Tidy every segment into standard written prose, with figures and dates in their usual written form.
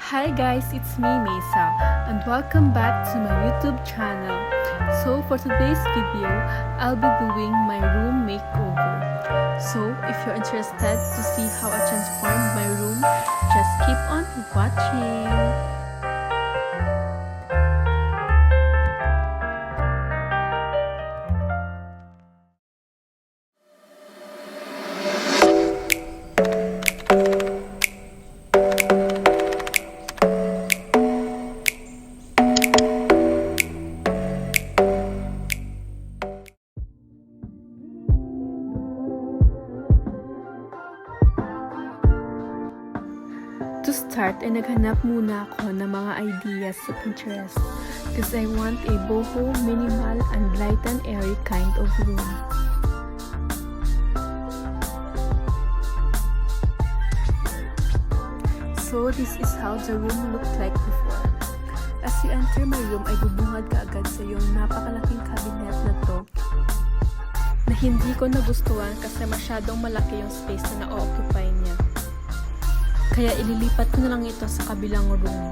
Hi guys, it's me Mae Cel, and welcome back to my YouTube channel. So for today's video, I'll be doing my room makeover. So if you're interested to see how I transformed my room, just keep on watching. To start, ay naghanap muna ako ng mga ideas sa Pinterest because I want a boho, minimal, and light and airy kind of room. So this is how the room looked like before. As you enter my room, ay bubungad ka agad sa yung napakalaking cabinet na to na hindi ko nagustuhan kasi masyadong malaki yung space na na-occupy niya. Kaya ililipat ko na lang ito sa kabilang room.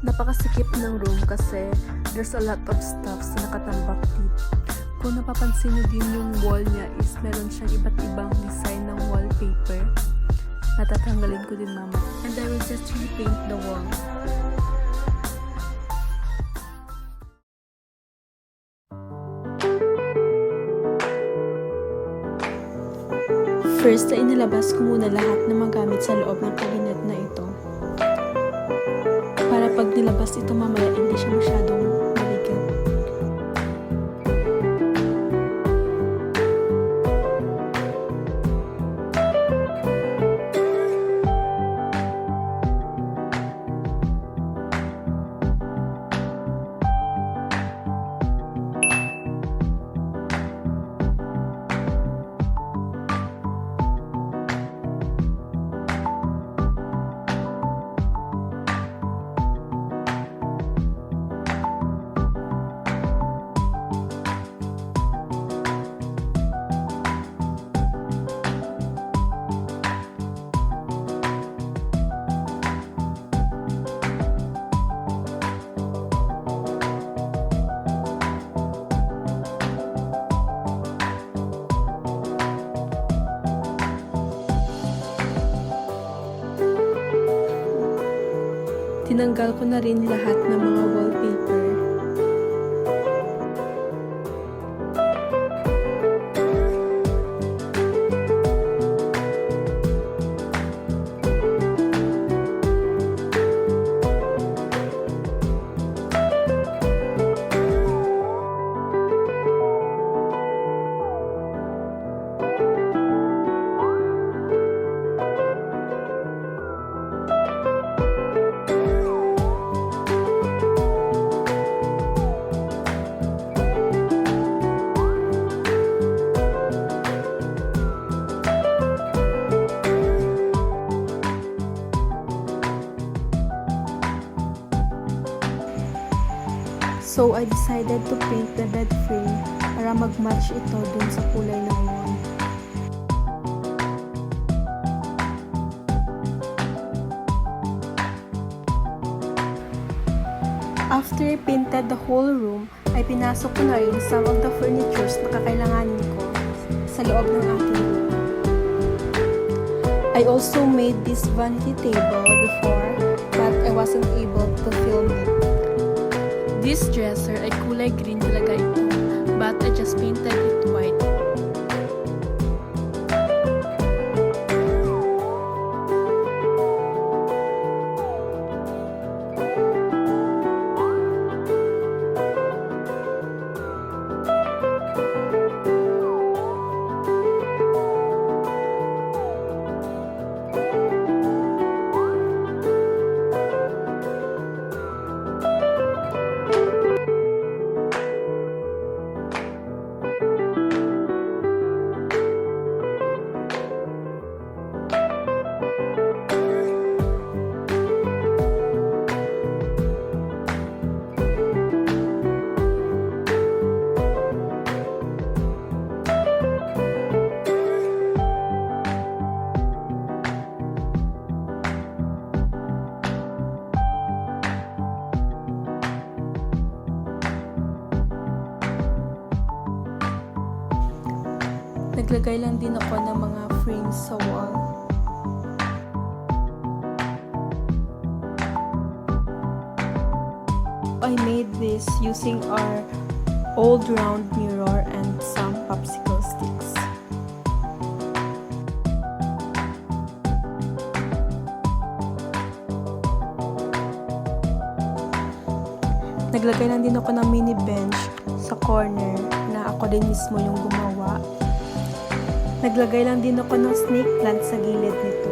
Napakasikip ng room kasi there's a lot of stuff na nakatambak dito. Kung napapansin nyo din yung wall niya is meron siyang iba't ibang design ng wallpaper. Natatanggalin ko din mama. And I will just repaint the wall. First ay inilabas ko muna lahat ng magamit sa loob ng cabinet na ito. Para pag nilabas ito mamaya hindi siya masyadong mabigat. Tinanggal ko na rin lahat ng mga wallpaper. So, I decided to paint the bed frame para mag-match ito dun sa kulay ng wall. After I painted the whole room, ay pinasok ko na rin some of the furnitures na kakailanganin ko sa loob ng aking room. I also made this vanity table before, but I wasn't able to film it. This dresser ay kulay green talaga ito, but I just painted it white. Naglagay lang din ako ng mga frames sa wall. I made this using our old round mirror and some popsicle sticks. Naglagay lang din ako ng mini bench sa corner na ako din mismo yung gumawa. Naglagay lang din ako ng snake plant sa gilid nito.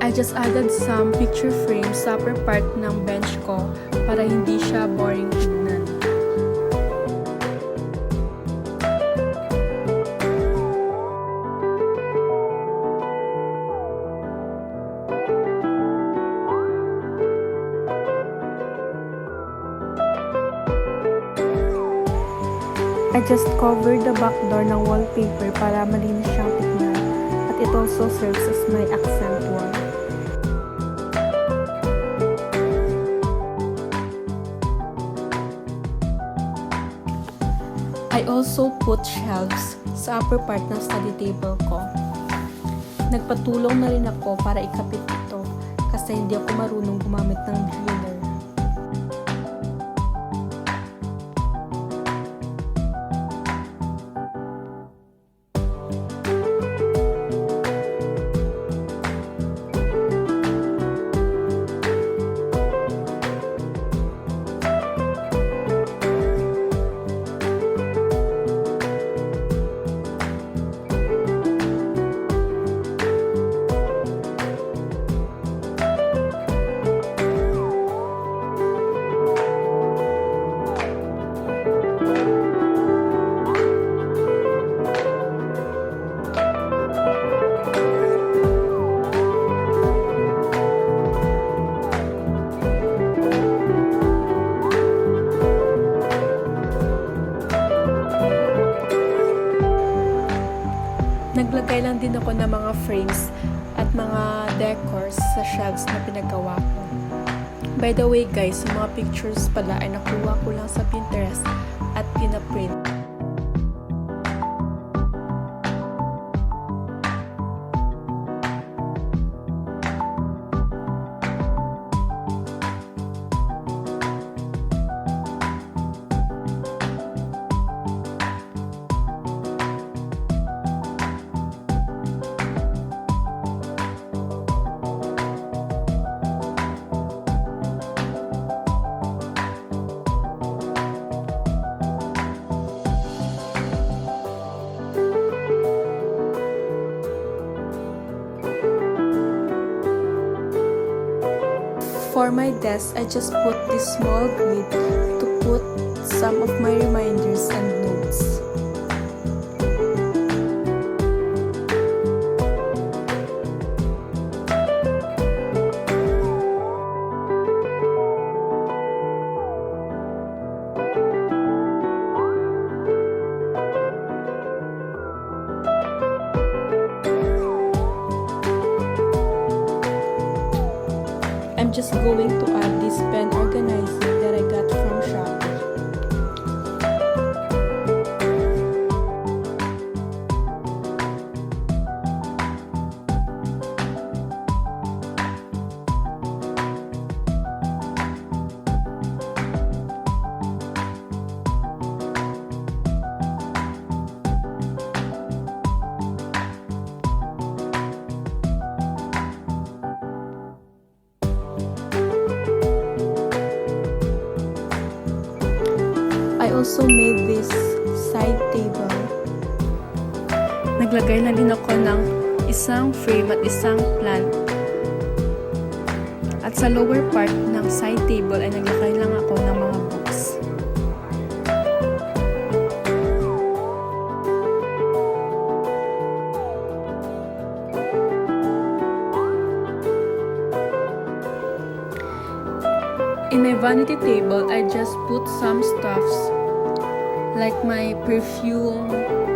I just added some picture frames sa upper part ng bench ko para hindi siya boring tignan. I just covered the back door ng wallpaper para malinis siyang tignan, at it also serves as my accent wall. I also put shelves sa upper part ng study table ko. Nagpatulong na rin ako para ikapit ito kasi hindi ako marunong gumamit ng driller. Naglagay lang din ako ng mga frames at mga decors sa shelves na pinagawa ko. By the way guys, yung mga pictures pala ay nakuha ko lang sa Pinterest at pinaprint. For my desk, I just put this small grid to put some of my reminders and notes. I'm just going to add this pen organizer that I got from Shopee. I also made this side table. Naglagay na din ako ng isang frame at isang plant. At sa lower part ng side table ay naglagay lang ako ng mga books. In my vanity table, I just put some stuffs like my perfume,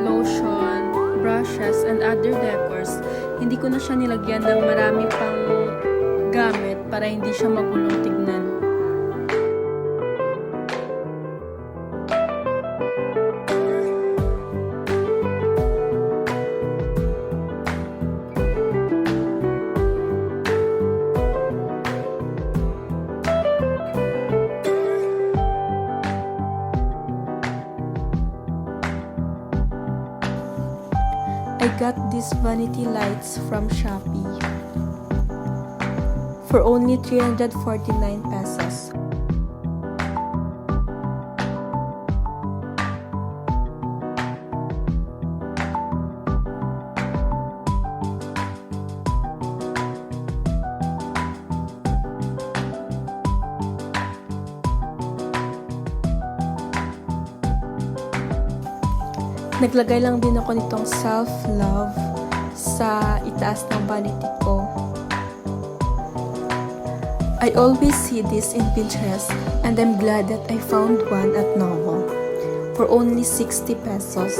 lotion, brushes, and other decors. Hindi ko na siya nilagyan ng marami pang gamit para hindi siya magulong tignan. I got these vanity lights from Shopee for only 349 pesos. Naglagay lang din ako nitong self-love sa itaas ng vanity ko. I always see this in Pinterest and I'm glad that I found one at Novo for only 60 pesos.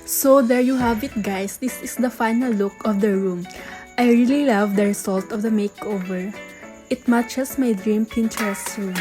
So there you have it, guys. This is the final look of the room. I really love the result of the makeover. It matches my dream Pinterest room.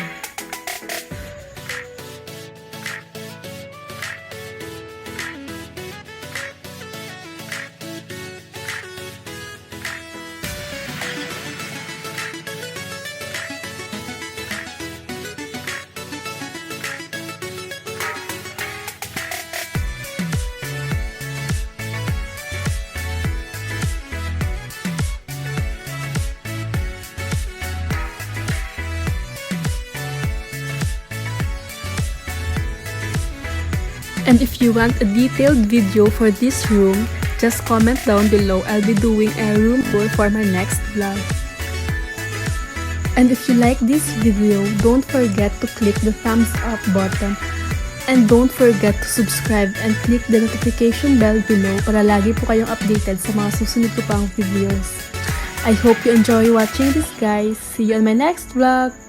And if you want a detailed video for this room, just comment down below. I'll be doing a room tour for my next vlog. And if you like this video, don't forget to click the thumbs up button. And don't forget to subscribe and click the notification bell below para lagi po kayong updated sa mga susunod ko pang videos. I hope you enjoy watching this, guys. See you on my next vlog!